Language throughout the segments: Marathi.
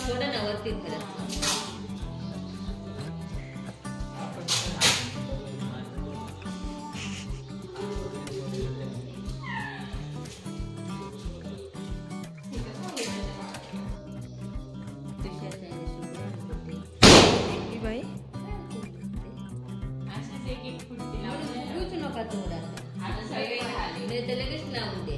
थोडं नवरती नका थोडा लगेच लावून दे.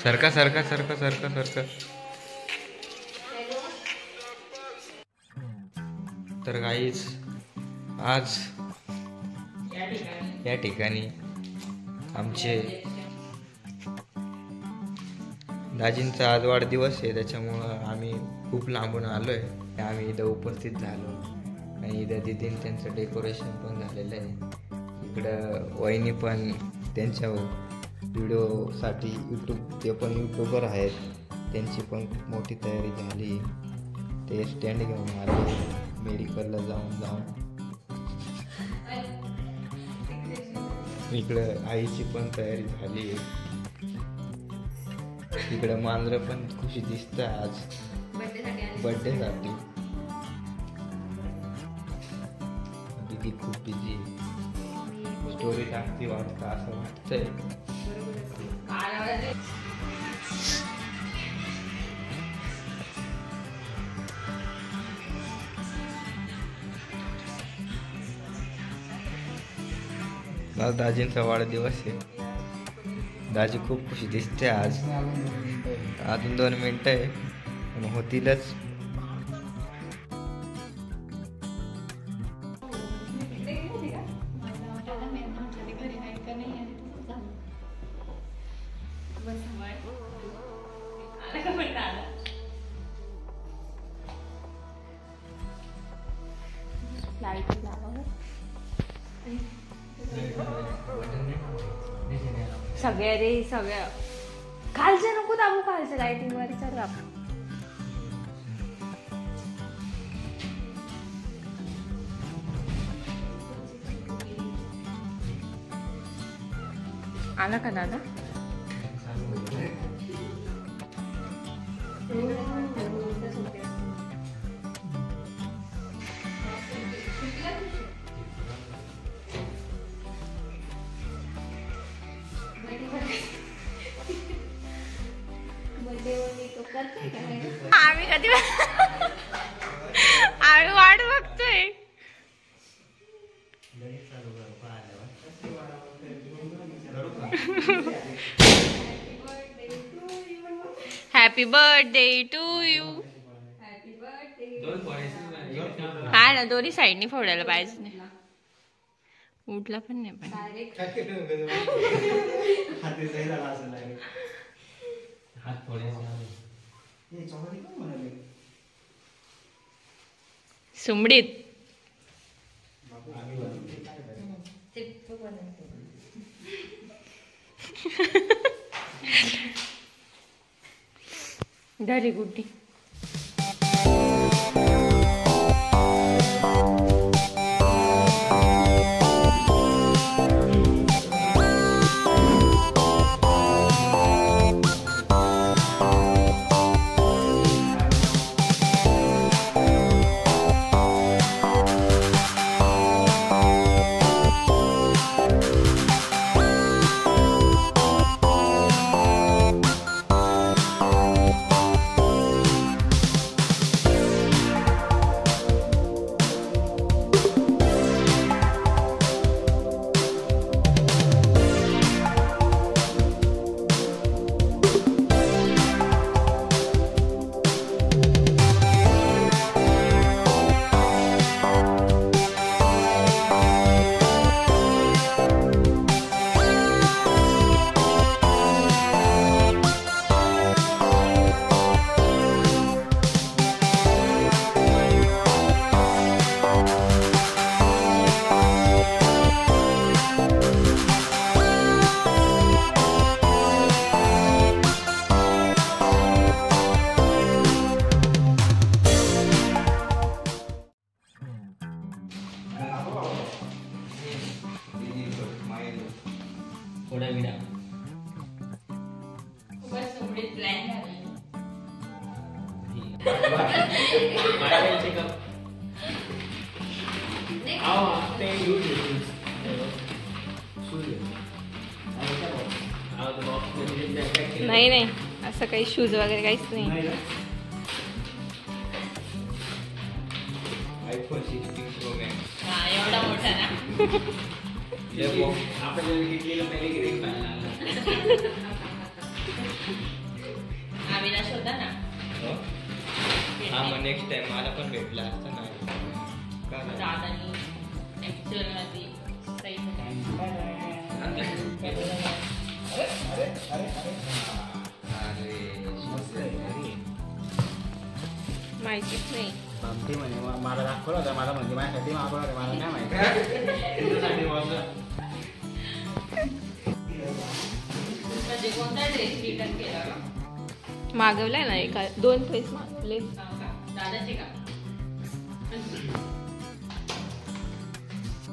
सरका सरका सरका सरका सरका. तर गाईज आज या ठिकाणी आमचे दाजींचा आज वाढदिवस आहे, त्याच्यामुळं आम्ही खूप लांबून आलोय. आम्ही इथं उपस्थित झालो आणि इथं दिदीन त्यांचं डेकोरेशन पण झालेलं आहे. इकडं वहिनी पण त्यांच्या व्हिडिओसाठी ते पण यूट्यूबर आहेत, त्यांची पण खूप मोठी तयारी झाली. ते स्टँड घेऊन आले मेडिकलला जाऊन. इकडं आईची पण तयारी झाली. इकडं मांजरं पण खुशी दिसतं आज बर्थडेसाठी. दीदी खूप बिझी स्टोरी टाकती वाटतं असं वाटतंय. आज दाजींचा वाढदिवस आहे. दाजी खूप खुशी दिसते आज. अजून 2 मिनिटं आहे पण होतीलच. सगळ्या रे सगळ्या खालच्या नको दाबू, खालच्या लाईटिंग वर चल आपण. आला का दादा? आम्ही कधी आम्ही वाट बघतोय. Happy birthday to you. हा ना, दोन्ही साईडनी फोडायला पाहिजे नाही. उठला पण नाही पण सुमडीत धरी गुड्डी. पुढे प्लॅन झाला. नाही नाही असं काही शूज वगैरे काहीच नाही. आयफोन 16 प्रो मॅक्स एवढा मोठा ना. अविनाश होता ना. हा मग नेक्स्ट टाइम मला पण भेटला असता ना. दादानी ऍक्च्युअल मध्ये सही माहितीच नाही. म्हणे मला दाखवलं होतं, मला म्हणजे माझ्यासाठी मागवलं होतं, मला काय माहिती. म्हणजे कोणता ड्रेस रिटर्न केला? मागवलाय ना, 2 ड्रेस मागवले. दादाचे का?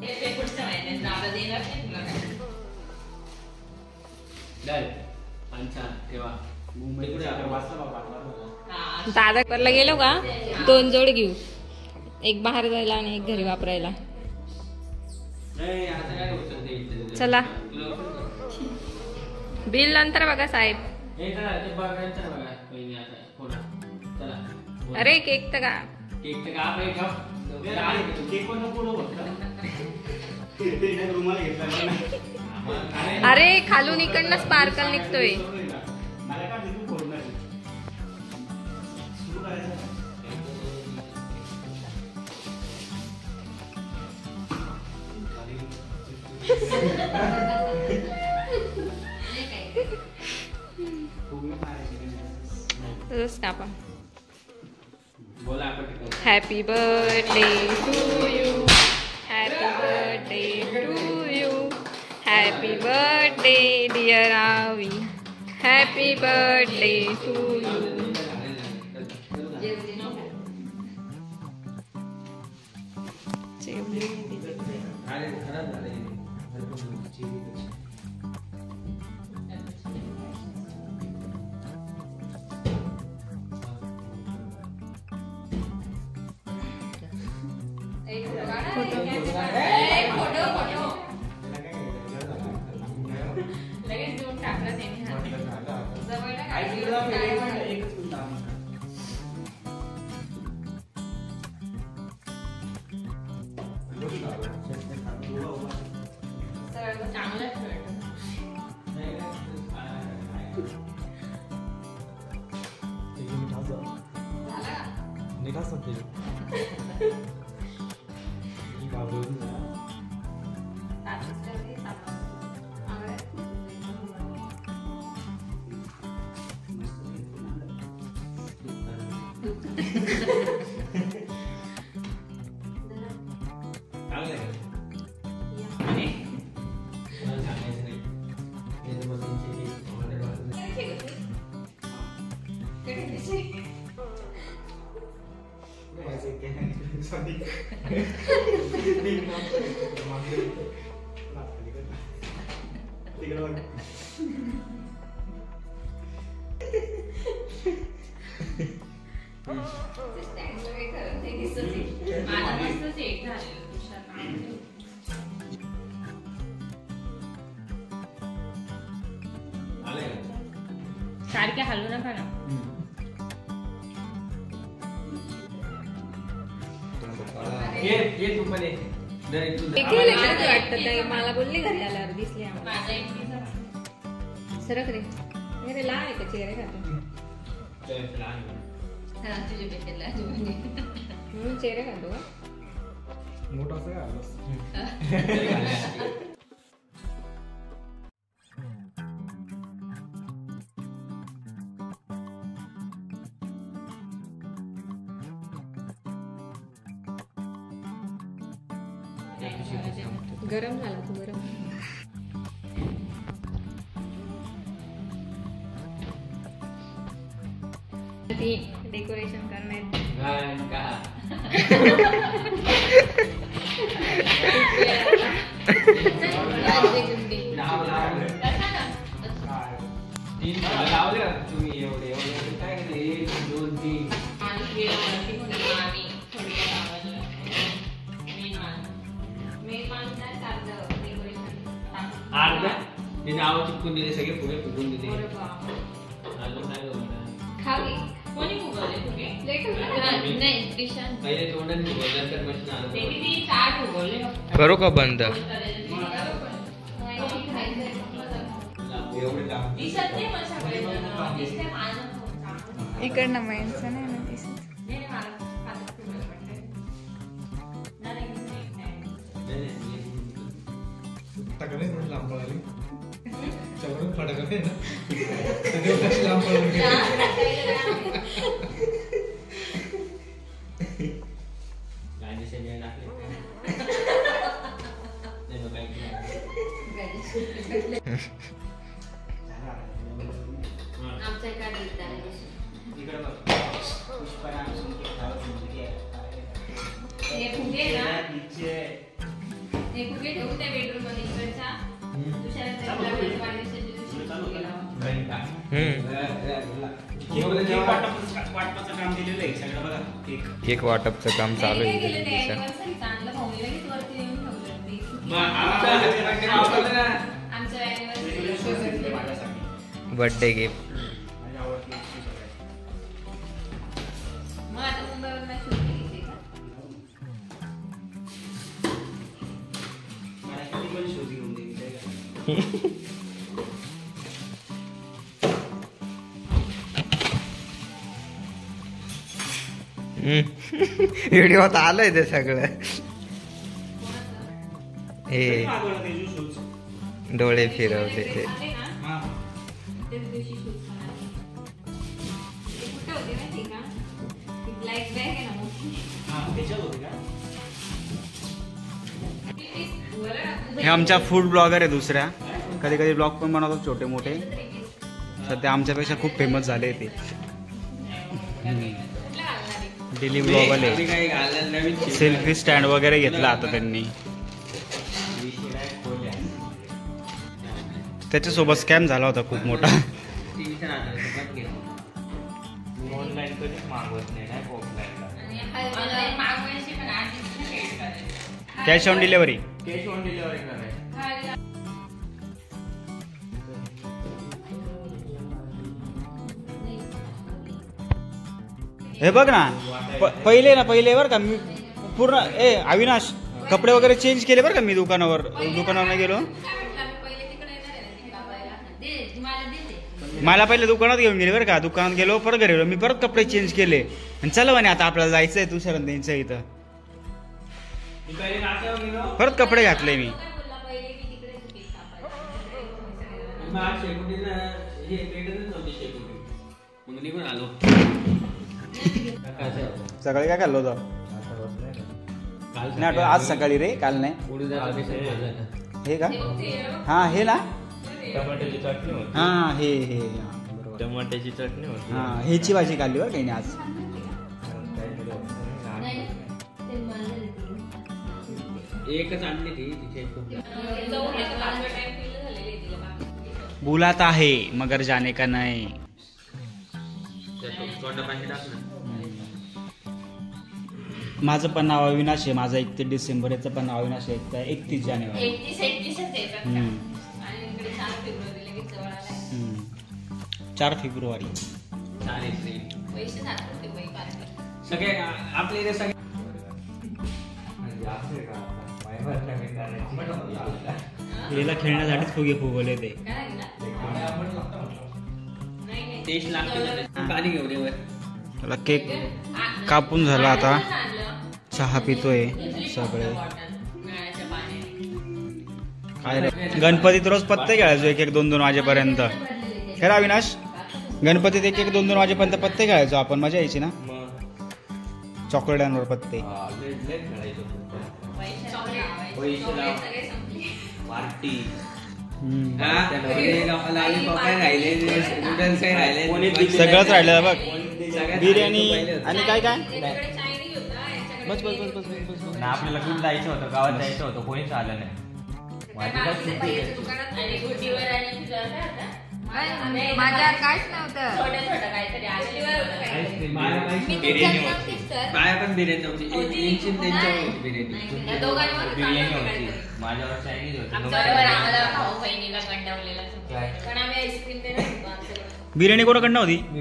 हे पुढचं माहिती दादा देणार नाही तुला काय? दादा करला गेलो का 2 जोड घेऊ, एक बाहेर जायला आणि एक घरी वापरायला. चला बिल नंतर बघा साहेब. अरे केक तर का अरे खालून इकडनं स्पार्कल निघतोय. Happy birthday to you, happy birthday to you, happy birthday dear Avi, happy birthday to you. लगेच देऊन टाकलं त्याने. चांगलं सारखे हलवू नका ना. मला बोलली घरी आल्यावर दिसली सरक रे. अरे लहान आहे का चेहरे खातो म्हणून चेहरे खातो का मोठा गरम झाला तू गरम. ती डेकोरेशन करण्यात 3 फुलं लावले तुम्ही एवढे काय करते 1 2 3 ते नाव चिपकून दिले सगळे फुगे फुगून दिले अजून काय पहिले तोंडाने फुगवल्यानंतर मशीन आलं करू का बंद इकडनं माणसं नाही ना दिसत केक वाटपचं काम चालू आहे बर्थडे गिफ्ट व्हिडिओत आलंय ते सगळं हे डोळे फिरवले ते हे आमच्या फूड ब्लॉगर आहे दुसऱ्या कधी कधी ब्लॉग पण बनवतात छोटे मोठे सध्या आमच्यापेक्षा खूप फेमस झाले ते डेली ब्लॉग आले सेल्फी स्टँड वगैरे घेतला आता त्यांनी त्याच्यासोबत स्कॅम झाला होता खूप मोठा ऑनलाईन कधीच मागवत नाही कॅश ऑन डिलिव्हरी हे बघ ना पहिले बरं का मी पूर्ण अविनाश कपडे वगैरे चेंज केले बरं का मी दुकानावर नाही गेलो मला पहिले दुकानात घेऊन गेले बरं का दुकानात गेलो परत घरी गेलो मी परत कपडे चेंज केले आणि चला म्हणे आता आपल्याला जायचंय तुषार त्यांच्या इथं परत कपडे घातले मी सकाळी काय खाल्लं होतं नाही आठवत आज सकाळी रे काल नाही हे का हा हे ना टमाट्याची चटणी होती हा हे टमाट्याची चटणी होती हा हेची भाजी खाल्ली बरं काही नाही आज एकच आणली ती तिथे बुलाता है मगर जाने का नाही माझं पण नाव अविनाश आहे माझं 31 डिसेंबर याचं पण नाव अविनाश आहे 31 जानेवारी 4 फेब्रुवारी सगळे आपले इथे सगळे हिला खेळण्यासाठीच फुगे फुगवले ते टेस्ट लागते पाणी घेऊन ये त्याला केक कापून झाला आता चहा पितोय सगळे काय रे गणपतीत रोज पत्ते खेळायचो 1-2 वाजेपर्यंत खरं अविनाश गणपतीत 1-2 वाजेपर्यंत पत्ते खेळायचो आपण मजा यायची ना चॉकलेटांवर पत्ते सगळंच राहिलं बघ बिर्याणी आणि काय काय बस बस बस बस बस आपल्याला कुठं जायचं होतं गावात जायचं होतं कोणीच आलं नाही माझ्या काहीच नव्हतं. छोटं छोटं काहीतरी आलेली बिर्याणी होती. बाया पण बिर्याणी नव्हती. त्यांच्यावर होती बिर्याणी. बिर्याणी होती. माझ्यावर चायनीज होती. आम्हाला भाऊ बहिणीला कंटावलेला पण आम्ही आईस्क्रीम ते बिर्याणी कोणाकडनं होती? मी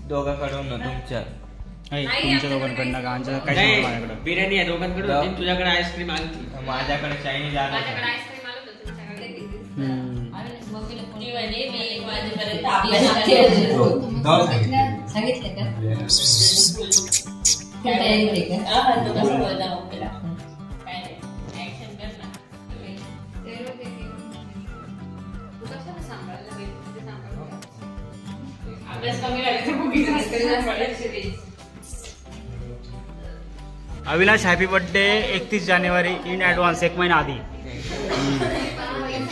दोघांकडून तुमच्या तुमच्या दोघांकडनं का आमच्या काही माझ्याकडे बिर्याणी आहे दोघांकडून होती. तुझ्याकडे आईस्क्रीम आली. माझ्याकडे चायनीज आलं. माझ्याकडे आईस्क्रीम आलं होतं तुमच्याकडे Avinash happy birthday 31 January in advance 1 महिना आधी.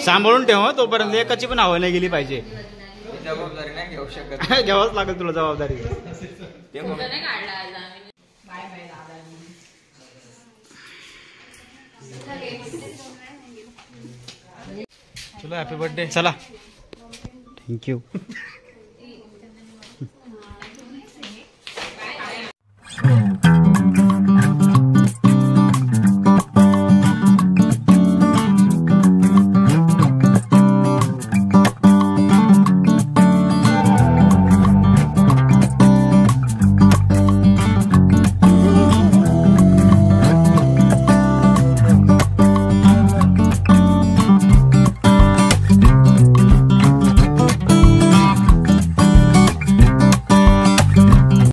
सांभाळून ठेव तोपर्यंत एकाची पण हवा नाही गेली पाहिजे. जबाबदारी नाही घेऊ शकत. घ्यावंच लागेल तुला जबाबदारी. तुला हॅपी बर्थडे. चला थँक्यू.